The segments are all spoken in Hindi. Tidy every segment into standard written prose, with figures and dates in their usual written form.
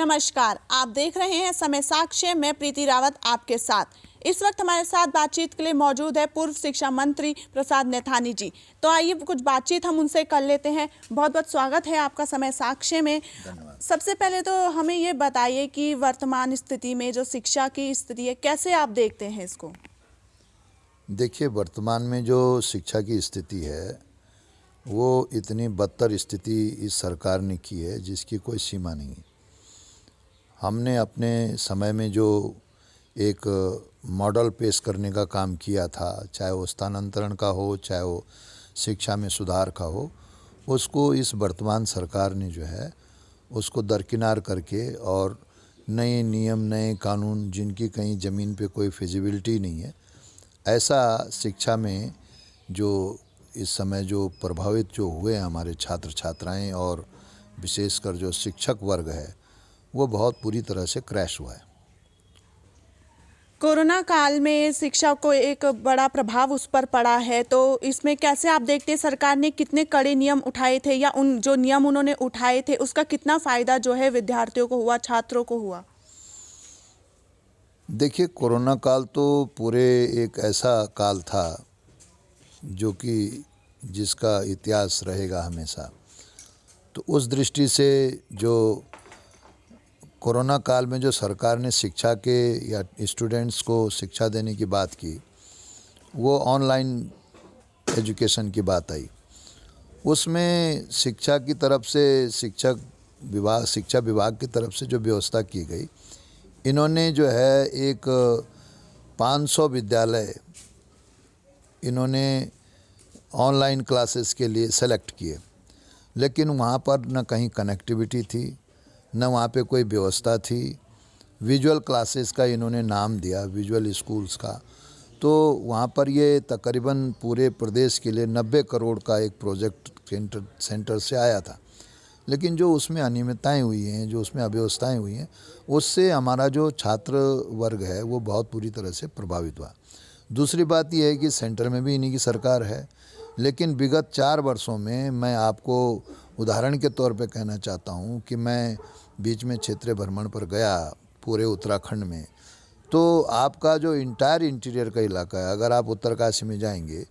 नमस्कार, आप देख रहे हैं समय साक्ष्य। मैं प्रीति रावत आपके साथ। इस वक्त हमारे साथ बातचीत के लिए मौजूद है पूर्व शिक्षा मंत्री प्रसाद नैथानी जी। तो आइए कुछ बातचीत हम उनसे कर लेते हैं। बहुत बहुत स्वागत है आपका समय साक्ष्य में। सबसे पहले तो हमें ये बताइए कि वर्तमान स्थिति में जो शिक्षा की स्थिति है, कैसे आप देखते हैं इसको? देखिए, वर्तमान में जो शिक्षा की स्थिति है वो इतनी बदतर स्थिति इस सरकार ने की है जिसकी कोई सीमा नहीं है। हमने अपने समय में जो एक मॉडल पेश करने का काम किया था, चाहे वो स्थानांतरण का हो, चाहे वो शिक्षा में सुधार का हो, उसको इस वर्तमान सरकार ने जो है उसको दरकिनार करके और नए नियम, नए कानून जिनकी कहीं ज़मीन पे कोई फिजिबिलिटी नहीं है, ऐसा शिक्षा में जो इस समय जो प्रभावित जो हुए हैं हमारे छात्र छात्राएं और विशेषकर जो शिक्षक वर्ग है, वो बहुत बुरी तरह से क्रैश हुआ है। कोरोना काल में शिक्षा को एक बड़ा प्रभाव उस पर पड़ा है, तो इसमें कैसे आप देखते हैं सरकार ने कितने कड़े नियम उठाए थे, या उन जो नियम उन्होंने उठाए थे उसका कितना फ़ायदा जो है विद्यार्थियों को हुआ, छात्रों को हुआ? देखिए, कोरोना काल तो पूरे एक ऐसा काल था जो कि जिसका इतिहास रहेगा हमेशा। तो उस दृष्टि से जो कोरोना काल में जो सरकार ने शिक्षा के या स्टूडेंट्स को शिक्षा देने की बात की, वो ऑनलाइन एजुकेशन की बात आई। उसमें शिक्षा की तरफ से शिक्षा विभाग की तरफ से जो व्यवस्था की गई, इन्होंने जो है एक 500 विद्यालय इन्होंने ऑनलाइन क्लासेस के लिए सेलेक्ट किए, लेकिन वहाँ पर न कहीं कनेक्टिविटी थी, न वहाँ पे कोई व्यवस्था थी। विजुअल क्लासेस का इन्होंने नाम दिया, विजुअल स्कूल्स का। तो वहाँ पर ये तकरीबन पूरे प्रदेश के लिए 90 करोड़ का एक प्रोजेक्ट सेंटर से आया था, लेकिन जो उसमें अनियमितताएँ हुई हैं, जो उसमें अव्यवस्थाएँ हुई हैं, उससे हमारा जो छात्र वर्ग है वो बहुत बुरी तरह से प्रभावित हुआ। दूसरी बात यह है कि सेंटर में भी इन्हीं की सरकार है, लेकिन विगत 4 वर्षों में मैं आपको उदाहरण के तौर पे कहना चाहता हूँ कि मैं बीच में क्षेत्रीय भ्रमण पर गया पूरे उत्तराखंड में। तो आपका जो इंटीरियर का इलाका है, अगर आप उत्तरकाशी में जाएंगे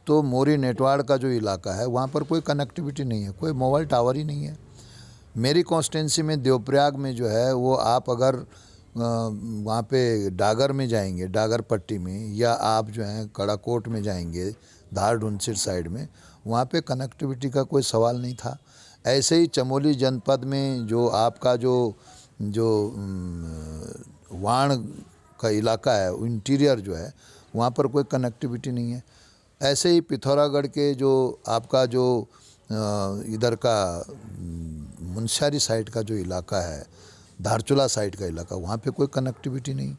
तो मोरी नेटवाड़ का जो इलाका है वहाँ पर कोई कनेक्टिविटी नहीं है, कोई मोबाइल टावर ही नहीं है। मेरी कॉन्स्टिट्यूंसी में देवप्रयाग में जो है वो आप अगर वहाँ पे डागर में जाएंगे, डागर पट्टी में, या आप जो है कड़ाकोट में जाएंगे धार ढूंढसिर साइड में, वहाँ पे कनेक्टिविटी का कोई सवाल नहीं था। ऐसे ही चमोली जनपद में जो आपका जो वाण का इलाका है, इंटीरियर जो है, वहाँ पर कोई कनेक्टिविटी नहीं है। ऐसे ही पिथौरागढ़ के जो आपका जो इधर का मुनस्यारी साइड का जो इलाका है, धारचूला साइड का इलाका, वहाँ पे कोई कनेक्टिविटी नहीं।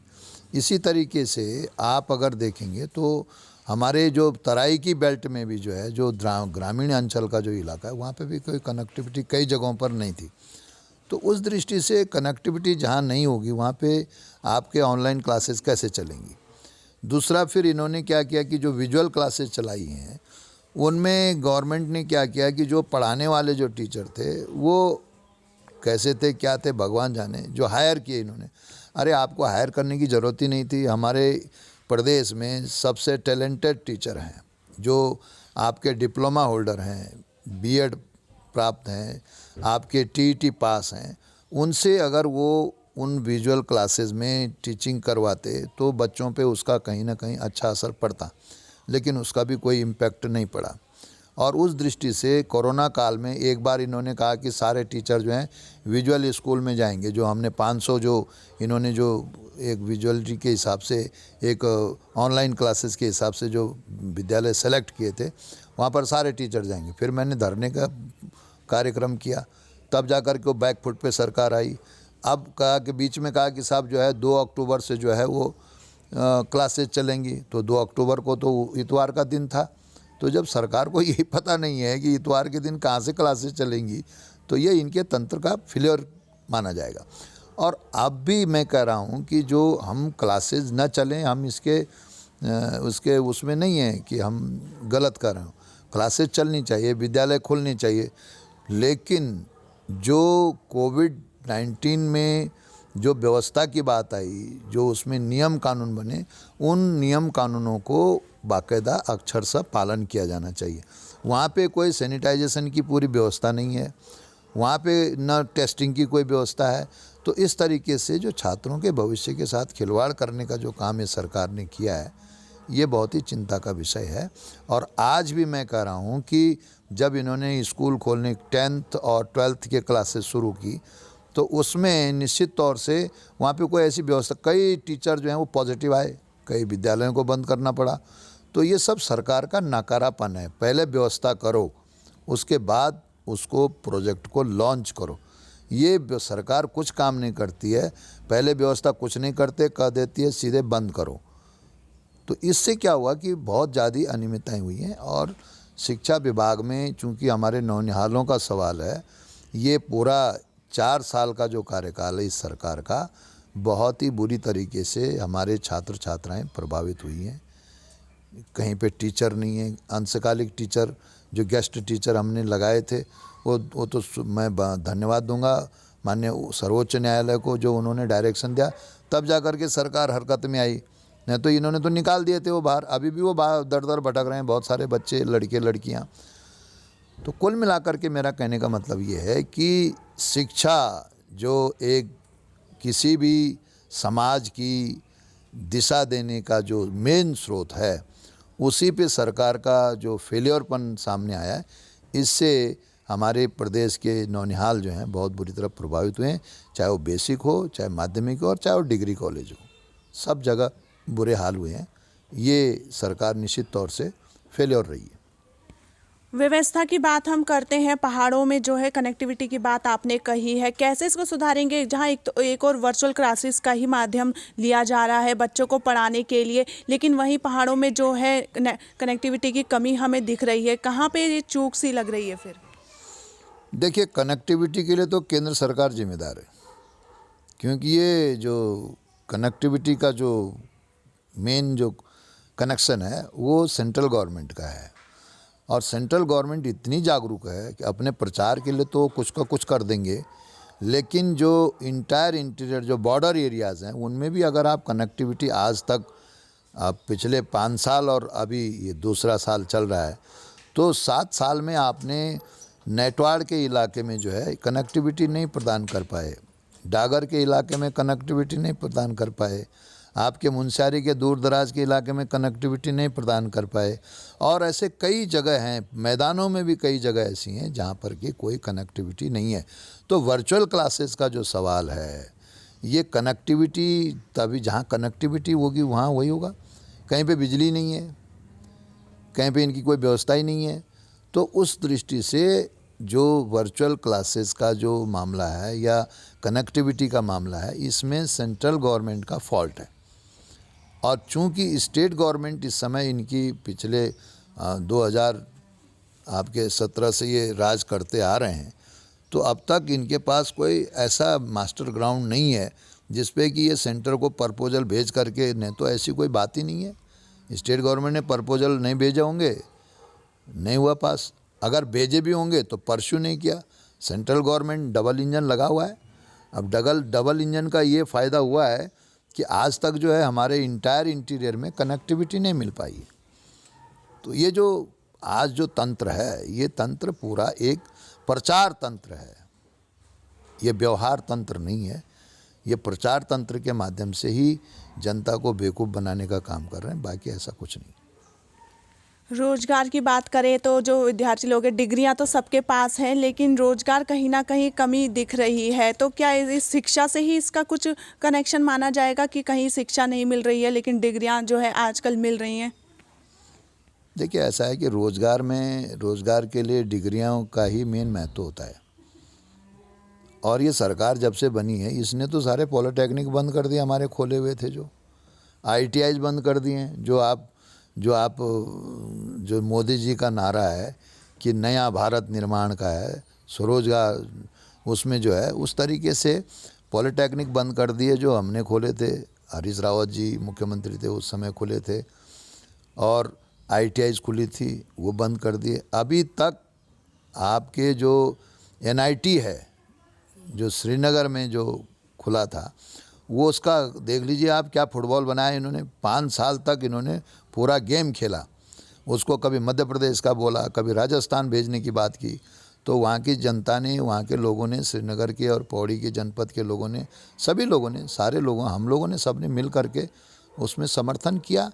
इसी तरीके से आप अगर देखेंगे तो हमारे जो तराई की बेल्ट में भी जो है, जो ग्रामीण अंचल का जो इलाका है, वहाँ पे भी कोई कनेक्टिविटी कई जगहों पर नहीं थी। तो उस दृष्टि से कनेक्टिविटी जहाँ नहीं होगी वहाँ पे आपके ऑनलाइन क्लासेस कैसे चलेंगी। दूसरा, फिर इन्होंने क्या किया कि जो विजुअल क्लासेस चलाई हैं उनमें गवर्नमेंट ने क्या किया कि जो पढ़ाने वाले जो टीचर थे वो कैसे थे, क्या थे, भगवान जाने। जो हायर किए इन्होंने, अरे आपको हायर करने की ज़रूरत ही नहीं थी। हमारे प्रदेश में सबसे टैलेंटेड टीचर हैं, जो आपके डिप्लोमा होल्डर हैं, बीएड प्राप्त हैं, आपके टीईटी पास हैं, उनसे अगर वो उन विजुअल क्लासेस में टीचिंग करवाते तो बच्चों पे उसका कहीं ना कहीं अच्छा असर पड़ता, लेकिन उसका भी कोई इम्पैक्ट नहीं पड़ा। और उस दृष्टि से कोरोना काल में एक बार इन्होंने कहा कि सारे टीचर जो हैं विजुअल स्कूल में जाएंगे। जो हमने 500 जो इन्होंने जो एक विजुअलिटी के हिसाब से, एक ऑनलाइन क्लासेस के हिसाब से जो विद्यालय सेलेक्ट किए थे, वहाँ पर सारे टीचर जाएंगे। फिर मैंने धरने का कार्यक्रम किया, तब जा कर के वो बैकफुट पे सरकार आई। अब कहा कि बीच में कहा कि साहब जो है 2 अक्टूबर से जो है वो क्लासेस चलेंगी। तो 2 अक्टूबर को तो इतवार का दिन था। तो जब सरकार को यही पता नहीं है कि इतवार के दिन कहाँ से क्लासेस चलेंगी, तो ये इनके तंत्र का फेलियर माना जाएगा। और अब भी मैं कह रहा हूँ कि जो हम क्लासेस न चलें, हम उसके उसमें नहीं है कि हम गलत कर रहे हो। क्लासेस चलनी चाहिए, विद्यालय खुलनी चाहिए, लेकिन जो कोविड 19 में जो व्यवस्था की बात आई, जो उसमें नियम कानून बने, उन नियम कानूनों को बाकायदा अक्षरशः पालन किया जाना चाहिए। वहाँ पे कोई सैनिटाइजेशन की पूरी व्यवस्था नहीं है, वहाँ पे न टेस्टिंग की कोई व्यवस्था है। तो इस तरीके से जो छात्रों के भविष्य के साथ खिलवाड़ करने का जो काम ये सरकार ने किया है, ये बहुत ही चिंता का विषय है। और आज भी मैं कह रहा हूँ कि जब इन्होंने स्कूल खोलने 10th और 12th के क्लासेस शुरू की, तो उसमें निश्चित तौर से वहाँ पे कोई ऐसी व्यवस्था, कई टीचर जो हैं वो पॉजिटिव आए, कई विद्यालयों को बंद करना पड़ा। तो ये सब सरकार का नाकारापन है। पहले व्यवस्था करो, उसके बाद उसको प्रोजेक्ट को लॉन्च करो। ये सरकार कुछ काम नहीं करती है, पहले व्यवस्था कुछ नहीं करते, कह देती है सीधे बंद करो। तो इससे क्या हुआ कि बहुत ज़्यादा अनियमितताएँ हुई हैं। और शिक्षा विभाग में चूँकि हमारे नौनिहालों का सवाल है, ये पूरा 4 साल का जो कार्यकाल है इस सरकार का, बहुत ही बुरी तरीके से हमारे छात्र छात्राएं प्रभावित हुई हैं। कहीं पे टीचर नहीं है, अंशकालिक टीचर, जो गेस्ट टीचर हमने लगाए थे, वो तो मैं धन्यवाद दूंगा माननीय सर्वोच्च न्यायालय को, जो उन्होंने डायरेक्शन दिया, तब जा कर के सरकार हरकत में आई। नहीं तो इन्होंने तो निकाल दिए थे वो बाहर। अभी भी वो बाहर दर दर भटक रहे हैं बहुत सारे बच्चे, लड़के लड़कियां। तो कुल मिलाकर के मेरा कहने का मतलब ये है कि शिक्षा जो एक किसी भी समाज की दिशा देने का जो मेन स्रोत है, उसी पे सरकार का जो फेलियरपन सामने आया है, इससे हमारे प्रदेश के नौनिहाल जो हैं बहुत बुरी तरह प्रभावित हुए हैं। चाहे वो बेसिक हो, चाहे माध्यमिक हो, और चाहे वो डिग्री कॉलेज हो, सब जगह बुरे हाल हुए हैं। ये सरकार निश्चित तौर से फेलियर रही है। व्यवस्था की बात हम करते हैं, पहाड़ों में जो है कनेक्टिविटी की बात आपने कही है, कैसे इसको सुधारेंगे? जहां एक और वर्चुअल क्लासेस का ही माध्यम लिया जा रहा है बच्चों को पढ़ाने के लिए, लेकिन वहीं पहाड़ों में जो है कनेक्टिविटी की कमी हमें दिख रही है। कहाँ पे ये चूक सी लग रही है फिर? देखिए, कनेक्टिविटी के लिए तो केंद्र सरकार जिम्मेदार है, क्योंकि ये जो कनेक्टिविटी का जो मेन जो कनेक्शन है वो सेंट्रल गवर्नमेंट का है। और सेंट्रल गवर्नमेंट इतनी जागरूक है कि अपने प्रचार के लिए तो कुछ का कुछ कर देंगे, लेकिन जो इंटीरियर जो बॉर्डर एरियाज़ हैं, उनमें भी अगर आप कनेक्टिविटी आज तक, आप पिछले 5 साल और अभी ये दूसरा साल चल रहा है, तो 7 साल में आपने नेटवाड़ के इलाके में जो है कनेक्टिविटी नहीं प्रदान कर पाए, डागर के इलाके में कनेक्टिविटी नहीं प्रदान कर पाए, आपके मुनस्यारी के दूर दराज के इलाके में कनेक्टिविटी नहीं प्रदान कर पाए। और ऐसे कई जगह हैं, मैदानों में भी कई जगह ऐसी हैं जहाँ पर कि कोई कनेक्टिविटी नहीं है। तो वर्चुअल क्लासेस का जो सवाल है, ये कनेक्टिविटी, तभी जहाँ कनेक्टिविटी होगी वहाँ वही होगा। कहीं पे बिजली नहीं है, कहीं पे इनकी कोई व्यवस्था ही नहीं है। तो उस दृष्टि से जो वर्चुअल क्लासेस का जो मामला है या कनेक्टिविटी का मामला है, इसमें सेंट्रल गवर्नमेंट का फॉल्ट है। और चूंकि स्टेट गवर्नमेंट इस समय इनकी पिछले 2017 से ये राज करते आ रहे हैं, तो अब तक इनके पास कोई ऐसा मास्टर ग्राउंड नहीं है जिस पे कि ये सेंटर को प्रपोजल भेज करके, नहीं तो ऐसी कोई बात ही नहीं है। स्टेट गवर्नमेंट ने प्रपोजल नहीं भेजे होंगे, नहीं हुआ पास। अगर भेजे भी होंगे तो परस्यू नहीं किया। सेंट्रल गवर्नमेंट डबल इंजन लगा हुआ है। अब डबल इंजन का ये फ़ायदा हुआ है कि आज तक जो है हमारे इंटीरियर में कनेक्टिविटी नहीं मिल पाई है। तो ये जो आज जो तंत्र है, ये तंत्र पूरा एक प्रचार तंत्र है, ये व्यवहार तंत्र नहीं है। ये प्रचार तंत्र के माध्यम से ही जनता को बेवकूफ़ बनाने का काम कर रहे हैं, बाकी ऐसा कुछ नहीं। रोजगार की बात करें तो जो विद्यार्थी लोग हैं, डिग्रियां तो सबके पास हैं, लेकिन रोजगार कहीं ना कहीं कमी दिख रही है। तो क्या इस शिक्षा से ही इसका कुछ कनेक्शन माना जाएगा कि कहीं शिक्षा नहीं मिल रही है लेकिन डिग्रियां जो है आजकल मिल रही हैं? देखिए, ऐसा है कि रोज़गार के लिए डिग्रियों का ही मेन महत्व होता है। और ये सरकार जब से बनी है, इसने तो सारे पॉलिटेक्निक बंद कर दिए, हमारे खोले हुए थे जो ITIs बंद कर दिए हैं। जो मोदी जी का नारा है कि नया भारत निर्माण का है, स्वरोजगार, उसमें जो है उस तरीके से पॉलिटेक्निक बंद कर दिए जो हमने खोले थे। हरीश रावत जी मुख्यमंत्री थे उस समय खोले थे, और ITIs खुली थी, वो बंद कर दिए। अभी तक आपके जो NIT है, जो श्रीनगर में जो खुला था, वो उसका देख लीजिए आप क्या फुटबॉल बनाया इन्होंने। 5 साल तक इन्होंने पूरा गेम खेला। उसको कभी मध्य प्रदेश का बोला, कभी राजस्थान भेजने की बात की, तो वहाँ की जनता ने, वहाँ के लोगों ने, श्रीनगर के और पौड़ी के जनपद के लोगों ने, सभी लोगों ने, सारे लोगों, हम लोगों ने, सब ने मिल करके उसमें समर्थन किया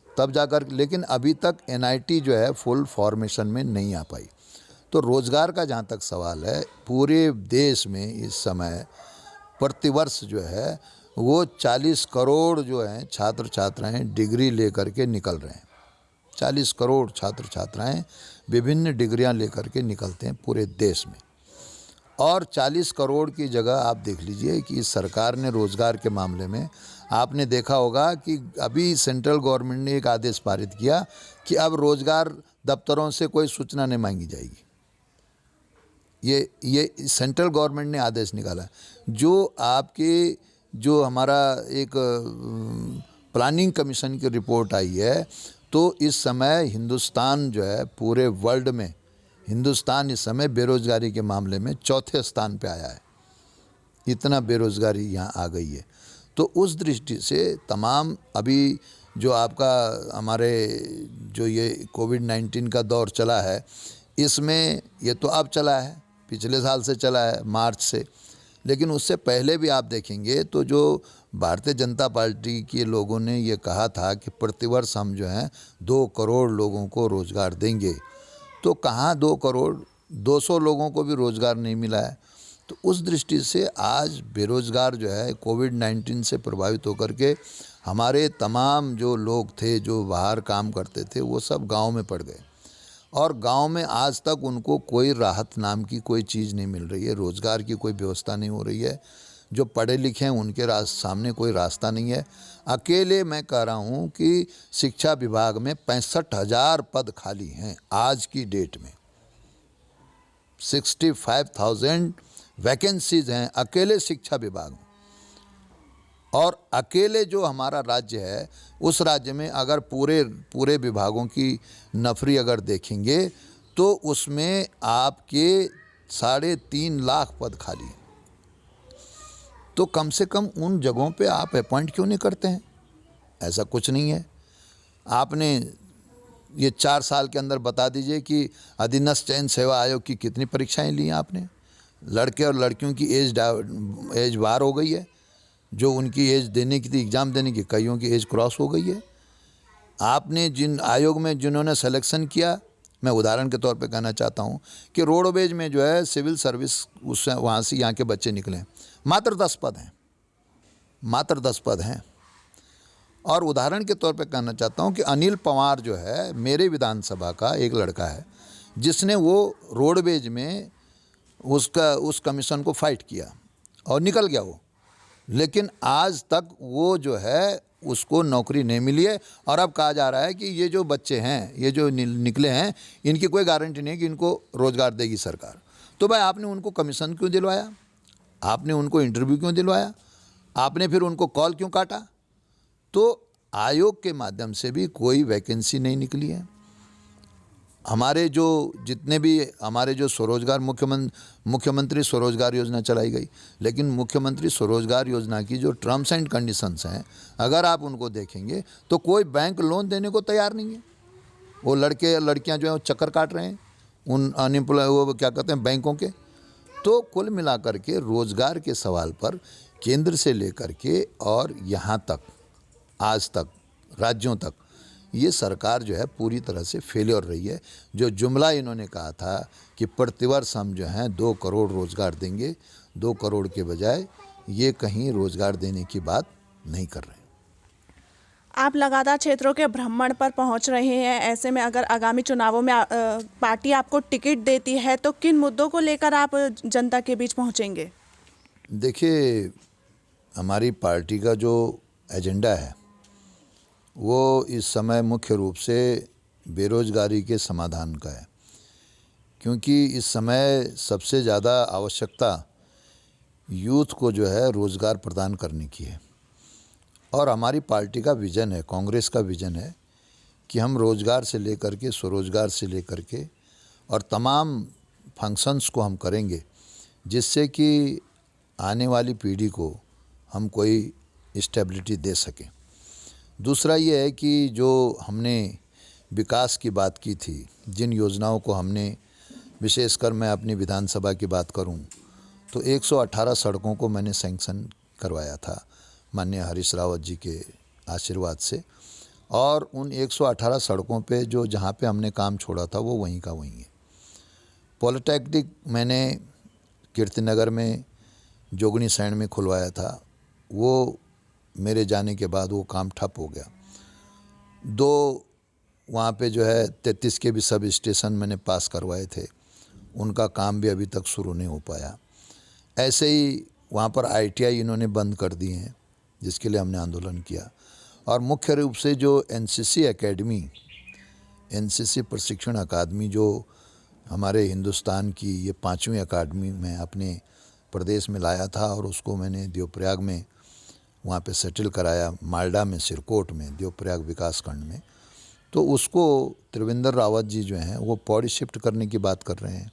तब जाकर। लेकिन अभी तक NIT जो है फुल फॉर्मेशन में नहीं आ पाई। तो रोज़गार का जहाँ तक सवाल है, पूरे देश में इस समय प्रतिवर्ष जो है वो 40 करोड़ जो हैं छात्र छात्राएँ डिग्री लेकर के निकल रहे हैं। 40 करोड़ छात्र छात्राएँ विभिन्न डिग्रियां लेकर के निकलते हैं पूरे देश में। और 40 करोड़ की जगह आप देख लीजिए कि इस सरकार ने रोज़गार के मामले में, आपने देखा होगा कि अभी सेंट्रल गवर्नमेंट ने एक आदेश पारित किया कि अब रोज़गार दफ्तरों से कोई सूचना नहीं मांगी जाएगी। ये सेंट्रल गवर्नमेंट ने आदेश निकाला। जो हमारा एक प्लानिंग कमीशन की रिपोर्ट आई है, तो इस समय हिंदुस्तान जो है पूरे वर्ल्ड में, हिंदुस्तान इस समय बेरोज़गारी के मामले में 4थे स्थान पे आया है। इतना बेरोज़गारी यहाँ आ गई है। तो उस दृष्टि से तमाम अभी जो आपका हमारे जो ये कोविड-19 का दौर चला है, इसमें ये तो अब चला है, पिछले साल से चला है, मार्च से। लेकिन उससे पहले भी आप देखेंगे तो जो भारतीय जनता पार्टी के लोगों ने ये कहा था कि प्रतिवर्ष हम जो हैं 2 करोड़ लोगों को रोज़गार देंगे, तो कहाँ 2 करोड़, 200 लोगों को भी रोज़गार नहीं मिला है। तो उस दृष्टि से आज बेरोज़गार जो है कोविड-19 से प्रभावित होकर के हमारे तमाम जो लोग थे जो बाहर काम करते थे, वो सब गांव में पड़ गए। और गांव में आज तक उनको कोई राहत नाम की कोई चीज़ नहीं मिल रही है, रोज़गार की कोई व्यवस्था नहीं हो रही है। जो पढ़े लिखे हैं उनके सामने कोई रास्ता नहीं है। अकेले मैं कह रहा हूँ कि शिक्षा विभाग में 65,000 पद खाली हैं आज की डेट में। 65,000 वैकेंसीज हैं अकेले शिक्षा विभाग में। और अकेले जो हमारा राज्य है, उस राज्य में अगर पूरे विभागों की नफरी अगर देखेंगे तो उसमें आपके 3.5 लाख पद खाली हैं। तो कम से कम उन जगहों पे आप अपॉइंट क्यों नहीं करते हैं? ऐसा कुछ नहीं है। आपने ये 4 साल के अंदर बता दीजिए कि अधीनस्थ चयन सेवा आयोग की कितनी परीक्षाएं ली हैं आपने? लड़के और लड़कियों की एज बार हो गई है। जो उनकी एज देने की थी, एग्ज़ाम देने की, कईयों की एज क्रॉस हो गई है। आपने जिन आयोग में जिन्होंने सिलेक्शन किया, मैं उदाहरण के तौर पे कहना चाहता हूँ कि रोडवेज में जो है सिविल सर्विस, उससे वहाँ से यहाँ के बच्चे निकले, मात्र 10 पद हैं, मात्र 10 पद हैं। और उदाहरण के तौर पे कहना चाहता हूँ कि अनिल पंवार जो है मेरे विधानसभा का एक लड़का है, जिसने वो रोडवेज में उस कमीशन को फाइट किया और निकल गया वो। लेकिन आज तक वो जो है उसको नौकरी नहीं मिली है। और अब कहा जा रहा है कि ये जो बच्चे हैं, ये जो निकले हैं, इनकी कोई गारंटी नहीं कि इनको रोज़गार देगी सरकार। तो भाई आपने उनको कमीशन क्यों दिलवाया? आपने उनको इंटरव्यू क्यों दिलवाया? आपने फिर उनको कॉल क्यों काटा? तो आयोग के माध्यम से भी कोई वैकेंसी नहीं निकली है। हमारे जो जितने भी हमारे जो स्वरोजगार मुख्यमंत्री स्वरोजगार योजना चलाई गई, लेकिन मुख्यमंत्री स्वरोजगार योजना की जो टर्म्स एंड कंडीशंस हैं, अगर आप उनको देखेंगे तो कोई बैंक लोन देने को तैयार नहीं है। वो लड़के लड़कियां जो हैं वो चक्कर काट रहे हैं उन अनएम्प्लॉय, वो क्या कहते हैं, बैंकों के। तो कुल मिलाकर के रोज़गार के सवाल पर केंद्र से लेकर के और यहाँ तक, आज तक, राज्यों तक, ये सरकार जो है पूरी तरह से फेलियर रही है। जो जुमला इन्होंने कहा था कि प्रतिवर्ष हम जो हैं 2 करोड़ रोज़गार देंगे, 2 करोड़ के बजाय ये कहीं रोज़गार देने की बात नहीं कर रहे हैं। आप लगातार क्षेत्रों के भ्रमण पर पहुंच रहे हैं। ऐसे में अगर आगामी चुनावों में पार्टी आपको टिकट देती है तो किन मुद्दों को लेकर आप जनता के बीच पहुंचेंगे? देखिए, हमारी पार्टी का जो एजेंडा है वो इस समय मुख्य रूप से बेरोज़गारी के समाधान का है, क्योंकि इस समय सबसे ज़्यादा आवश्यकता यूथ को जो है रोज़गार प्रदान करने की है। और हमारी पार्टी का विज़न है, कांग्रेस का विज़न है कि हम रोज़गार से लेकर के, स्वरोज़गार से लेकर के और तमाम फंक्शंस को हम करेंगे जिससे कि आने वाली पीढ़ी को हम कोई स्टेबिलिटी दे सकें। दूसरा ये है कि जो हमने विकास की बात की थी, जिन योजनाओं को हमने, विशेषकर मैं अपनी विधानसभा की बात करूं तो 118 सड़कों को मैंने सैंक्शन करवाया था माननीय हरीश रावत जी के आशीर्वाद से, और उन 118 सड़कों पे जो जहाँ पे हमने काम छोड़ा था वो वहीं का वहीं है। पॉलिटेक्निक मैंने कीर्तिनगर में जोगनी सैंड में खुलवाया था, वो मेरे जाने के बाद वो काम ठप हो गया। 2 वहाँ पे जो है 33 के भी सब स्टेशन मैंने पास करवाए थे, उनका काम भी अभी तक शुरू नहीं हो पाया। ऐसे ही वहाँ पर ITI इन्होंने बंद कर दिए हैं, जिसके लिए हमने आंदोलन किया। और मुख्य रूप से जो NCC एकेडमी, NCC प्रशिक्षण अकादमी जो हमारे हिंदुस्तान की ये 5वीं अकादमी मैं अपने प्रदेश में लाया था, और उसको मैंने देवप्रयाग में वहाँ पे सेटल कराया, मालडा में, सिरकोट में, देवप्रयाग विकास खंड में। तो उसको त्रिवेंद्र रावत जी जो हैं वो पौड़ी शिफ्ट करने की बात कर रहे हैं,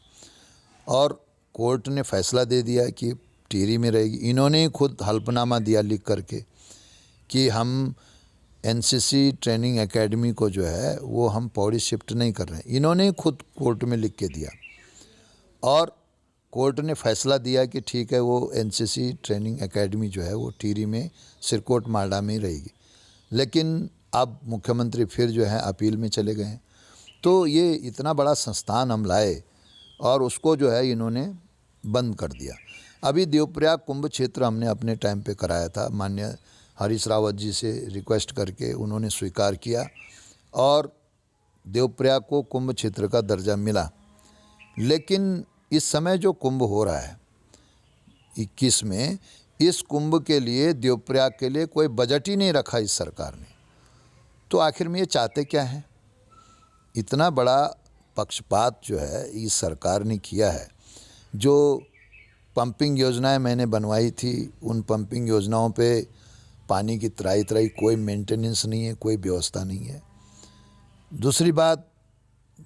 और कोर्ट ने फैसला दे दिया कि टिहरी में रहेगी। इन्होंने ही खुद हल्फनामा दिया लिख करके कि हम NCC ट्रेनिंग एकेडमी को जो है वो हम पौड़ी शिफ्ट नहीं कर रहे हैं। इन्होंने ही खुद कोर्ट में लिख के दिया, और कोर्ट ने फैसला दिया कि ठीक है, वो NCC ट्रेनिंग एकेडमी जो है वो टिहरी में, सिरकोट, मालडा में ही रहेगी। लेकिन अब मुख्यमंत्री फिर जो है अपील में चले गए हैं। तो ये इतना बड़ा संस्थान हम लाए और उसको जो है इन्होंने बंद कर दिया। अभी देवप्रयाग कुंभ क्षेत्र हमने अपने टाइम पे कराया था, माननीय हरीश रावत जी से रिक्वेस्ट करके उन्होंने स्वीकार किया, और देवप्रयाग को कुंभ क्षेत्र का दर्जा मिला। लेकिन इस समय जो कुंभ हो रहा है 21 में, इस कुंभ के लिए, देवप्रयाग के लिए कोई बजट ही नहीं रखा इस सरकार ने। तो आखिर में ये चाहते क्या हैं? इतना बड़ा पक्षपात जो है इस सरकार ने किया है। जो पंपिंग योजनाएं मैंने बनवाई थी, उन पंपिंग योजनाओं पे पानी की त्राई कोई मेंटेनेंस नहीं है, कोई व्यवस्था नहीं है। दूसरी बात,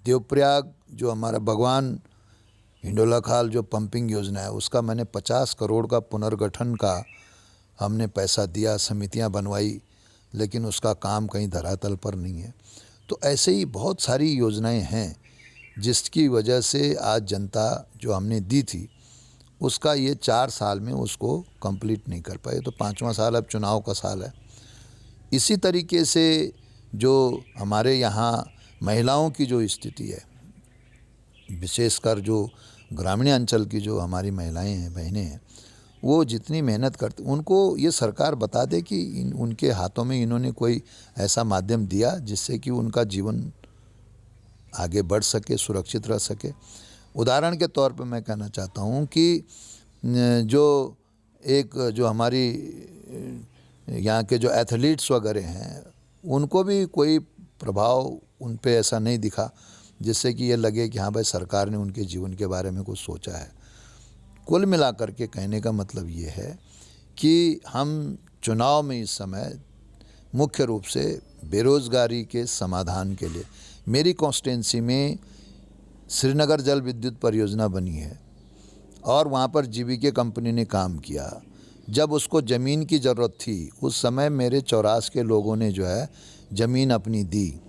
देवप्रयाग जो हमारा भगवान हिंडोला खाल जो पंपिंग योजना है, उसका मैंने 50 करोड़ का पुनर्गठन का हमने पैसा दिया, समितियां बनवाई, लेकिन उसका काम कहीं धरातल पर नहीं है। तो ऐसे ही बहुत सारी योजनाएं हैं जिसकी वजह से आज जनता जो हमने दी थी उसका ये 4 साल में उसको कंप्लीट नहीं कर पाए। तो 5वां साल अब चुनाव का साल है। इसी तरीके से जो हमारे यहाँ महिलाओं की जो स्थिति है, विशेषकर जो ग्रामीण अंचल की जो हमारी महिलाएं हैं, बहनें हैं, वो जितनी मेहनत करती, उनको ये सरकार बता दे कि उनके हाथों में इन्होंने कोई ऐसा माध्यम दिया जिससे कि उनका जीवन आगे बढ़ सके, सुरक्षित रह सके। उदाहरण के तौर पे मैं कहना चाहता हूँ कि जो हमारी यहाँ के जो एथलीट्स वगैरह हैं, उनको भी कोई प्रभाव उन पे ऐसा नहीं दिखा जिससे कि ये लगे कि हाँ भाई, सरकार ने उनके जीवन के बारे में कुछ सोचा है। कुल मिलाकर के कहने का मतलब ये है कि हम चुनाव में इस समय मुख्य रूप से बेरोज़गारी के समाधान के लिए, मेरी कॉन्स्टिट्यूंसी में श्रीनगर जल विद्युत परियोजना बनी है और वहाँ पर जीवीके कंपनी ने काम किया। जब उसको ज़मीन की ज़रूरत थी, उस समय मेरे 84 के लोगों ने जो है ज़मीन अपनी दी,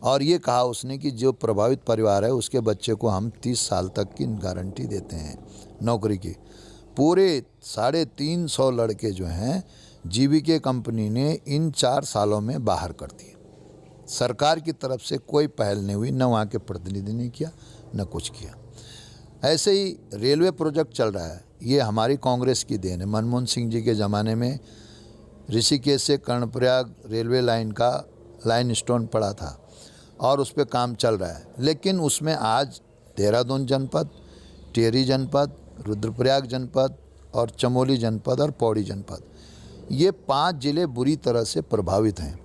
और ये कहा उसने कि जो प्रभावित परिवार है उसके बच्चे को हम 30 साल तक की गारंटी देते हैं नौकरी की। पूरे 350 लड़के जो हैं जीवीके कंपनी ने इन 4 सालों में बाहर कर दिए। सरकार की तरफ से कोई पहल नहीं हुई, न वहाँ के प्रतिनिधि ने किया, न कुछ किया। ऐसे ही रेलवे प्रोजेक्ट चल रहा है, ये हमारी कांग्रेस की देन है। मनमोहन सिंह जी के ज़माने में ऋषिकेश से कर्णप्रयाग रेलवे लाइन का लाइन स्टोन पड़ा था और उस पर काम चल रहा है, लेकिन उसमें आज देहरादून जनपद, टिहरी जनपद, रुद्रप्रयाग जनपद और चमोली जनपद और पौड़ी जनपद, ये 5 ज़िले बुरी तरह से प्रभावित हैं।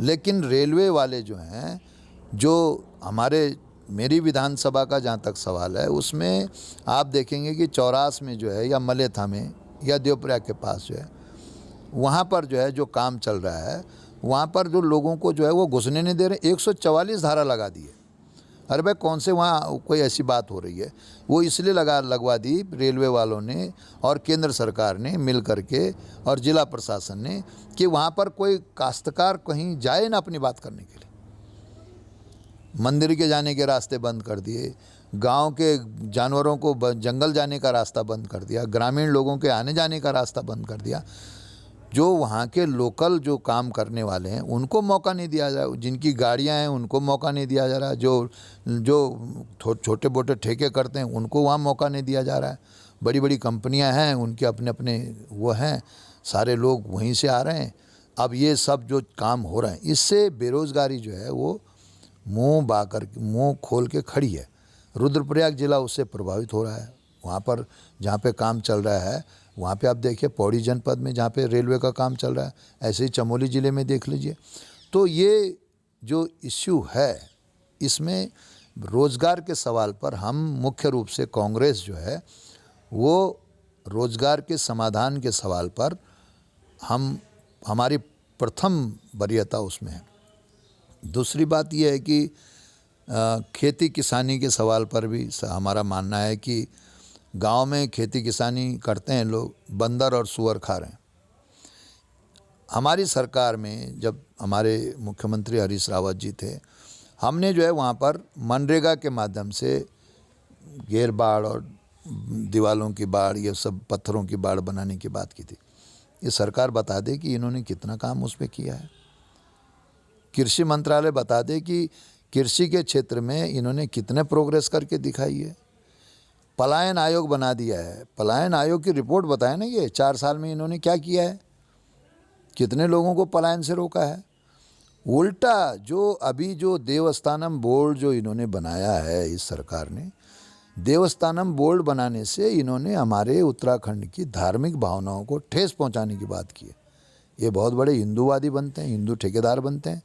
लेकिन रेलवे वाले जो हैं, जो हमारे मेरी विधानसभा का जहाँ तक सवाल है, उसमें आप देखेंगे कि चौरास में जो है, या मलेथा में, या देवप्रयाग के पास जो है, वहाँ पर जो है जो काम चल रहा है, वहाँ पर जो लोगों को जो है वो घुसने नहीं दे रहे। 144 धारा लगा दी है। अरे भाई कौन से वहाँ कोई ऐसी बात हो रही है, वो इसलिए लगवा दी रेलवे वालों ने और केंद्र सरकार ने मिल करके और जिला प्रशासन ने कि वहाँ पर कोई काश्तकार कहीं जाए ना अपनी बात करने के लिए। मंदिर के जाने के रास्ते बंद कर दिए, गांव के जानवरों को जंगल जाने का रास्ता बंद कर दिया, ग्रामीण लोगों के आने जाने का रास्ता बंद कर दिया। जो वहाँ के लोकल जो काम करने वाले हैं उनको मौका नहीं दिया जा रहा, जिनकी गाड़ियाँ हैं उनको मौका नहीं दिया जा रहा, जो छोटे मोटे ठेके करते हैं उनको वहाँ मौका नहीं दिया जा रहा है। बड़ी बड़ी कंपनियाँ हैं, उनके अपने अपने वो हैं, सारे लोग वहीं से आ रहे हैं। अब ये सब जो काम हो रहा है इससे बेरोज़गारी जो है वो मुंह खोल के खड़ी है। रुद्रप्रयाग जिला उससे प्रभावित हो रहा है। वहाँ पर जहाँ पे काम चल रहा है वहाँ पे आप देखिए पौड़ी जनपद में जहाँ पे रेलवे का काम चल रहा है, ऐसे ही चमोली ज़िले में देख लीजिए। तो ये जो इश्यू है इसमें रोज़गार के सवाल पर हम मुख्य रूप से कांग्रेस जो है वो रोज़गार के समाधान के सवाल पर हमारी प्रथम वरीयता उसमें है। दूसरी बात यह है कि खेती किसानी के सवाल पर भी हमारा मानना है कि गांव में खेती किसानी करते हैं लोग, बंदर और सूअर खा रहे हैं। हमारी सरकार में जब हमारे मुख्यमंत्री हरीश रावत जी थे, हमने जो है वहाँ पर मनरेगा के माध्यम से घेर बाड़ और दीवालों की बाड़, ये सब पत्थरों की बाड़ बनाने की बात की थी। ये सरकार बता दे कि इन्होंने कितना काम उस पर किया है। कृषि मंत्रालय बता दे कि कृषि के क्षेत्र में इन्होंने कितने प्रोग्रेस करके दिखाई है। पलायन आयोग बना दिया है, पलायन आयोग की रिपोर्ट बताए ना, ये 4 साल में इन्होंने क्या किया है, कितने लोगों को पलायन से रोका है। उल्टा जो देवस्थानम बोर्ड जो इन्होंने बनाया है, इस सरकार ने देवस्थानम बोर्ड बनाने से इन्होंने हमारे उत्तराखंड की धार्मिक भावनाओं को ठेस पहुंचाने की बात की है। ये बहुत बड़े हिंदूवादी बनते हैं, हिंदू ठेकेदार बनते हैं।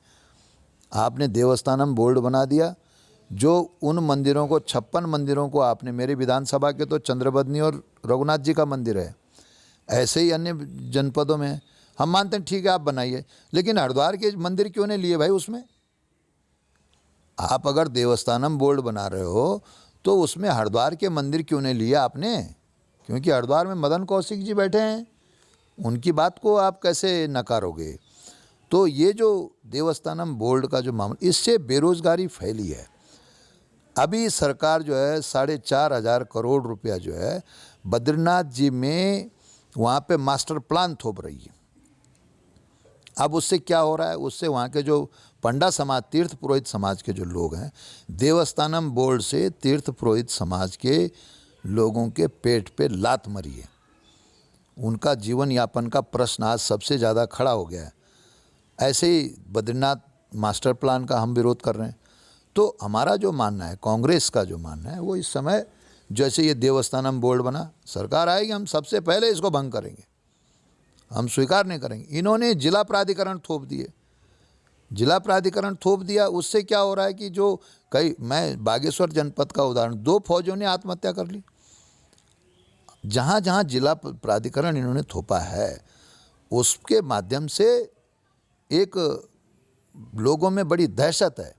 आपने देवस्थानम बोर्ड बना दिया, जो उन मंदिरों को 56 मंदिरों को आपने, मेरे विधानसभा के तो चंद्रबदनी और रघुनाथ जी का मंदिर है, ऐसे ही अन्य जनपदों में हम मानते हैं ठीक है आप बनाइए, लेकिन हरिद्वार के मंदिर क्यों नहीं लिए भाई उसमें? आप अगर देवस्थानम बोर्ड बना रहे हो तो उसमें हरिद्वार के मंदिर क्यों नहीं लिए आपने? क्योंकि हरिद्वार में मदन कौशिक जी बैठे हैं, उनकी बात को आप कैसे नकारोगे? तो ये जो देवस्थानम बोर्ड का जो मामला, इससे बेरोज़गारी फैली है। अभी सरकार जो है 4,500 करोड़ रुपया जो है बद्रीनाथ जी में वहाँ पे मास्टर प्लान थोप रही है। अब उससे क्या हो रहा है, उससे वहाँ के जो पंडा समाज, तीर्थ पुरोहित समाज के जो लोग हैं, देवस्थानम बोर्ड से तीर्थ पुरोहित समाज के लोगों के पेट पे लात मरी है। उनका जीवन यापन का प्रश्न आज सबसे ज़्यादा खड़ा हो गया है। ऐसे ही बद्रीनाथ मास्टर प्लान का हम विरोध कर रहे हैं। तो हमारा जो मानना है, कांग्रेस का जो मानना है, वो इस समय जैसे ये देवस्थानम बोर्ड बना, सरकार आएगी हम सबसे पहले इसको भंग करेंगे, हम स्वीकार नहीं करेंगे। इन्होंने जिला प्राधिकरण थोप दिए, जिला प्राधिकरण थोप दिया, उससे क्या हो रहा है कि जो मैं बागेश्वर जनपद का उदाहरण, 2 फौजियों ने आत्महत्या कर ली। जहाँ जहाँ जिला प्राधिकरण इन्होंने थोपा है उसके माध्यम से एक लोगों में बड़ी दहशत है।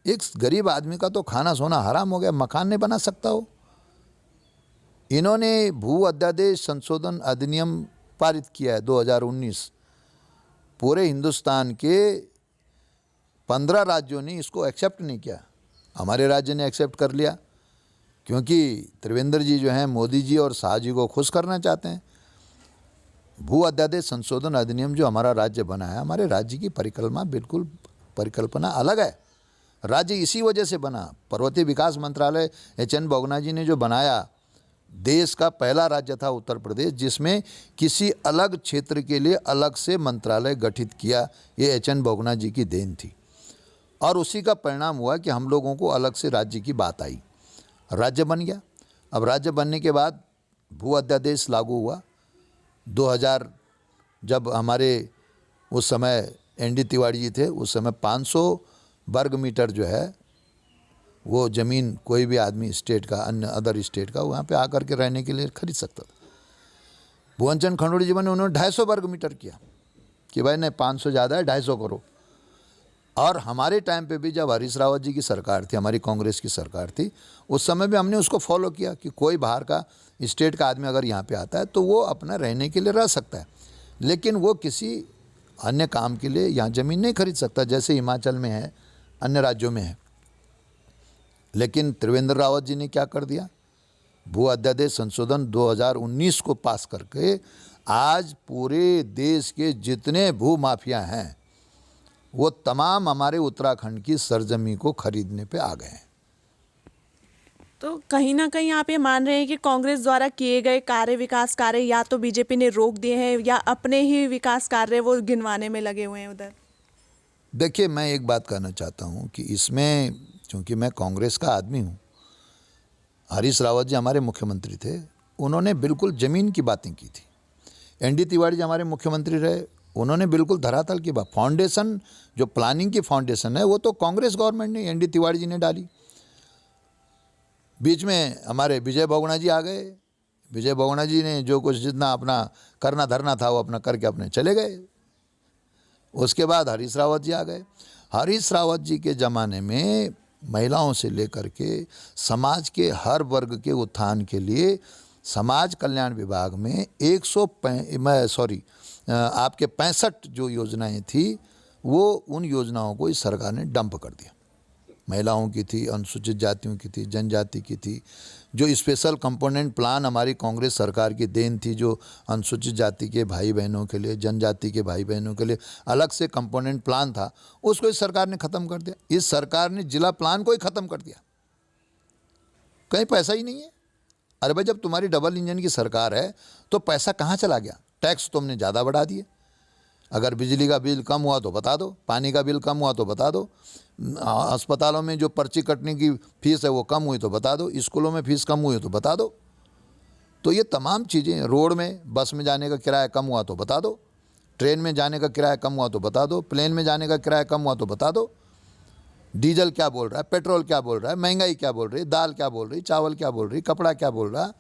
एक गरीब आदमी का तो खाना सोना हराम हो गया, मकान नहीं बना सकता हो। इन्होंने भू अध्यादेश संशोधन अधिनियम पारित किया है 2019। पूरे हिंदुस्तान के 15 राज्यों ने इसको एक्सेप्ट नहीं किया, हमारे राज्य ने एक्सेप्ट कर लिया, क्योंकि त्रिवेंद्र जी जो हैं, मोदी जी और शाह जी को खुश करना चाहते हैं। भू अध्यादेश संशोधन अधिनियम जो हमारा राज्य बना है, हमारे राज्य की परिकल्पना अलग है। राज्य इसी वजह से बना, पर्वतीय विकास मंत्रालय HN बोगना जी ने जो बनाया, देश का पहला राज्य था उत्तर प्रदेश जिसमें किसी अलग क्षेत्र के लिए अलग से मंत्रालय गठित किया। ये HN बोगना जी की देन थी और उसी का परिणाम हुआ कि हम लोगों को अलग से राज्य की बात आई, राज्य बन गया। अब राज्य बनने के बाद भू अध्यादेश लागू हुआ 2000, जब हमारे उस समय ND तिवारी जी थे, उस समय 500 वर्ग मीटर जो है वो ज़मीन कोई भी आदमी स्टेट का, अन्य अदर स्टेट का, वहाँ पे आकर के रहने के लिए खरीद सकता था। भुवनचंद खंडूड़ी जी ने उन्होंने 250 वर्ग मीटर किया कि भाई नहीं 500 ज़्यादा है, 250 करो। और हमारे टाइम पे भी जब हरीश रावत जी की सरकार थी, हमारी कांग्रेस की सरकार थी, उस समय भी हमने उसको फॉलो किया कि कोई बाहर का स्टेट का आदमी अगर यहाँ पे आता है तो वो अपना रहने के लिए रह सकता है, लेकिन वो किसी अन्य काम के लिए यहाँ ज़मीन नहीं खरीद सकता, जैसे हिमाचल में है, अन्य राज्यों में है। लेकिन त्रिवेंद्र रावत जी ने क्या कर दिया, भू अध्यादेश संशोधन 2019 को पास करके आज पूरे देश के जितने भू माफिया हैं वो तमाम हमारे उत्तराखंड की सरजमी को खरीदने पे आ गए हैं। तो कहीं ना कहीं आप ये मान रहे हैं कि कांग्रेस द्वारा किए गए कार्य, विकास कार्य या तो बीजेपी ने रोक दिए हैं या अपने ही विकास कार्य वो गिनवाने में लगे हुए हैं उधर? देखिए, मैं एक बात कहना चाहता हूँ कि इसमें चूँकि मैं कांग्रेस का आदमी हूँ, हरीश रावत जी हमारे मुख्यमंत्री थे, उन्होंने बिल्कुल ज़मीन की बातें की थी। एनडी तिवारी जी हमारे मुख्यमंत्री रहे, उन्होंने बिल्कुल धरातल की बात, फाउंडेशन जो प्लानिंग की फाउंडेशन है वो तो कांग्रेस गवर्नमेंट ने, एनडी तिवारी जी ने डाली। बीच में हमारे विजय बहुगुणा जी आ गए, विजय बहुगुणा जी ने जो कुछ जितना अपना करना धरना था वो अपना करके अपने चले गए। उसके बाद हरीश रावत जी आ गए। हरीश रावत जी के ज़माने में महिलाओं से लेकर के समाज के हर वर्ग के उत्थान के लिए समाज कल्याण विभाग में 65 जो योजनाएं थी वो उन योजनाओं को इस सरकार ने डंप कर दिया। महिलाओं की थी, अनुसूचित जातियों की थी, जनजाति की थी। जो स्पेशल कंपोनेंट प्लान हमारी कांग्रेस सरकार की देन थी, जो अनुसूचित जाति के भाई बहनों के लिए, जनजाति के भाई बहनों के लिए अलग से कंपोनेंट प्लान था, उसको इस सरकार ने ख़त्म कर दिया। इस सरकार ने जिला प्लान को ही ख़त्म कर दिया, कहीं पैसा ही नहीं है। अरे भाई, जब तुम्हारी डबल इंजन की सरकार है तो पैसा कहाँ चला गया? टैक्स तुमने ज़्यादा बढ़ा दिए। अगर बिजली का बिल कम हुआ तो बता दो, पानी का बिल कम हुआ तो बता दो, अस्पतालों में जो पर्ची कटने की फीस है वो कम हुई तो बता दो, स्कूलों में फीस कम हुई तो बता दो। तो ये तमाम चीज़ें, रोड में बस में जाने का किराया कम हुआ तो बता दो, ट्रेन में जाने का किराया कम हुआ तो बता दो, प्लेन में जाने का किराया कम हुआ तो बता दो। डीजल क्या बोल रहा है, पेट्रोल क्या बोल रहा है, महंगाई क्या बोल रही है, दाल क्या बोल रही, चावल क्या बोल रही, कपड़ा क्या बोल रहा,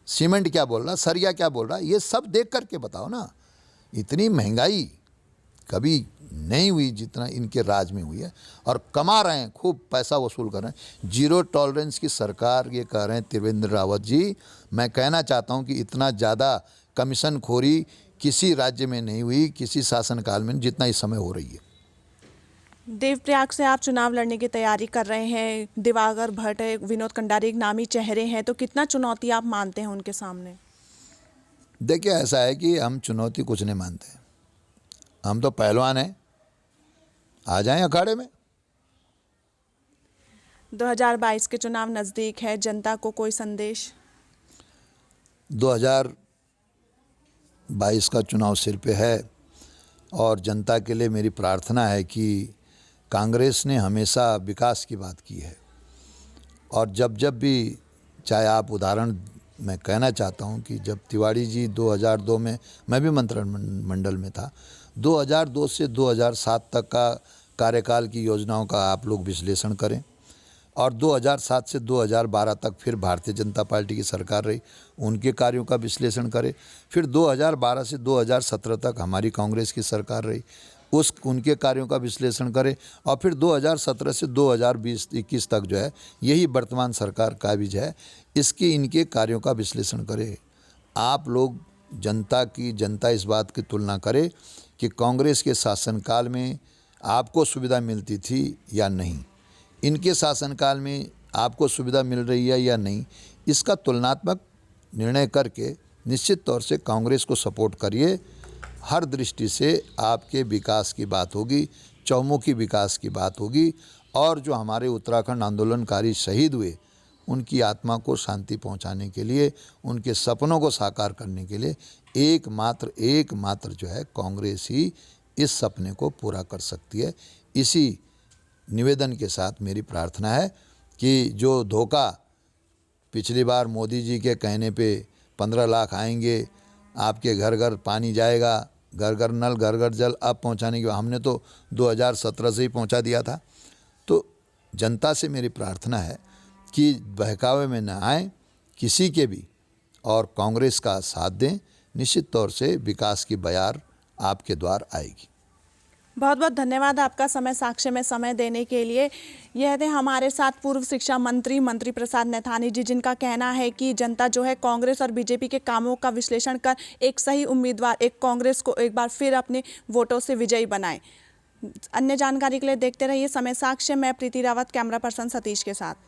सीमेंट क्या बोल रहा, सरिया क्या बोल रहा, ये सब देख करके बताओ ना। इतनी महंगाई कभी नहीं हुई जितना इनके राज में हुई है, और कमा रहे हैं, खूब पैसा वसूल कर रहे हैं। जीरो टॉलरेंस की सरकार ये कह रहे हैं त्रिवेंद्र रावत जी। मैं कहना चाहता हूं कि इतना ज़्यादा कमीशन खोरी किसी राज्य में नहीं हुई, किसी शासनकाल में, जितना इस समय हो रही है। देवप्रयाग से आप चुनाव लड़ने की तैयारी कर रहे हैं, दिवाकर भट्ट है, विनोद कंडारी एक नामी चेहरे हैं, तो कितना चुनौती आप मानते हैं उनके सामने? देखिए, ऐसा है कि हम चुनौती कुछ नहीं मानते, हम तो पहलवान हैं, आ जाएं अखाड़े में। 2022 के चुनाव नज़दीक है, जनता को कोई संदेश? 2022 का चुनाव सिर पे है और जनता के लिए मेरी प्रार्थना है कि कांग्रेस ने हमेशा विकास की बात की है, और जब जब भी, चाहे आप उदाहरण मैं कहना चाहता हूं कि जब तिवारी जी 2002 में, मैं भी मंत्रिमंडल में था, 2002 से 2007 तक का कार्यकाल की योजनाओं का आप लोग विश्लेषण करें, और 2007 से 2012 तक फिर भारतीय जनता पार्टी की सरकार रही, उनके कार्यों का विश्लेषण करें। फिर 2012 से 2017 तक हमारी कांग्रेस की सरकार रही, उनके कार्यों का विश्लेषण करें, और फिर 2017 से 2020-21 तक जो है यही वर्तमान सरकार काबिज है, इनके कार्यों का विश्लेषण करें। आप लोग जनता इस बात की तुलना करे कि कांग्रेस के शासनकाल में आपको सुविधा मिलती थी या नहीं, इनके शासनकाल में आपको सुविधा मिल रही है या नहीं, इसका तुलनात्मक निर्णय करके निश्चित तौर से कांग्रेस को सपोर्ट करिए। हर दृष्टि से आपके विकास की बात होगी, चौमुखी विकास की बात होगी, और जो हमारे उत्तराखंड आंदोलनकारी शहीद हुए उनकी आत्मा को शांति पहुंचाने के लिए, उनके सपनों को साकार करने के लिए एकमात्र जो है कांग्रेस ही इस सपने को पूरा कर सकती है। इसी निवेदन के साथ मेरी प्रार्थना है कि जो धोखा पिछली बार मोदी जी के कहने पे 15 लाख आएंगे, आपके घर घर पानी जाएगा, घर घर नल, घर घर जल, अब पहुंचाने की, हमने तो 2017 से ही पहुंचा दिया था। तो जनता से मेरी प्रार्थना है कि बहकावे में न आए किसी के भी, और कांग्रेस का साथ दें। निश्चित तौर से विकास की बयार आपके द्वार आएगी। बहुत बहुत धन्यवाद आपका समय साक्ष्य में समय देने के लिए। यह थे हमारे साथ पूर्व शिक्षा मंत्री मंत्री प्रसाद नैथानी जी, जिनका कहना है कि जनता जो है कांग्रेस और बीजेपी के कामों का विश्लेषण कर एक सही उम्मीदवार, एक कांग्रेस को एक बार फिर अपने वोटों से विजयी बनाए। अन्य जानकारी के लिए देखते रहिए समय साक्ष्य। मैं प्रीति रावत, कैमरा पर्सन सतीश के साथ।